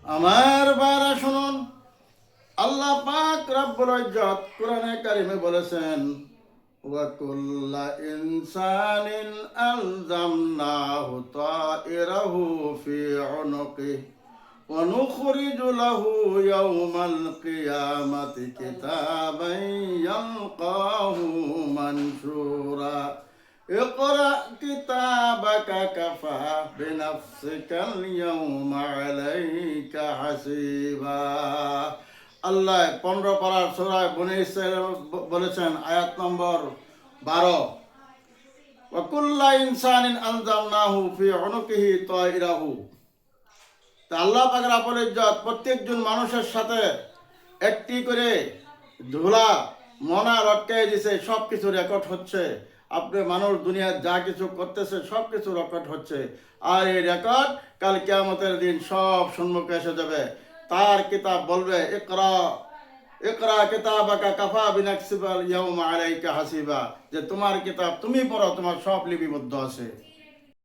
আমার বারা শুনুন, আল্লাহ পাক রব্বুল ইজ্জত কোরআনে কারিমে বলেছেন, ওয়া কুল্লা ইনসানিন আলজামনাহু তাইরাহু ফি উনুকিহি ওয়া নুখরিজু লাহু ইয়াওমাল কিয়ামাতি কিতাবান ইয়ালকাহু মানশুরা। اقرأ كتابك كفى بنفسك اليوم عليك حسيبا। আল্লাহ 15 পারার সূরা বনী ইসরাঈল বলেছেন, আয়াত নম্বর 12, ওয়া কুল্লা ইনসানিন আলজামনাহু ফি উনুকিহি তাইরাহু। তা আল্লাহ পাক রব্বুল ইজ্জত প্রত্যেকজন মানুষের সাথে একটি করে ধুলা মনা লটকাই দিছে, সব কিছু রেকর্ড হচ্ছে। আপনি মানুষ দুনিয়ার যা কিছু করতেছে সব কিছু রেকর্ড হচ্ছে, আর এই রেকর্ড কাল কিয়ামতের দিন সব সম্মুখে এসে যাবে। তার কিতাব বলবে, ইকরা ইকরা কিতাবাকা কাফা বিনাফসিকা আল ইয়াওমা আলাইকা হাসিবা, যে তোমার কিতাব তুমি পড়ো, তোমার সব লিপিবদ্ধ আছে।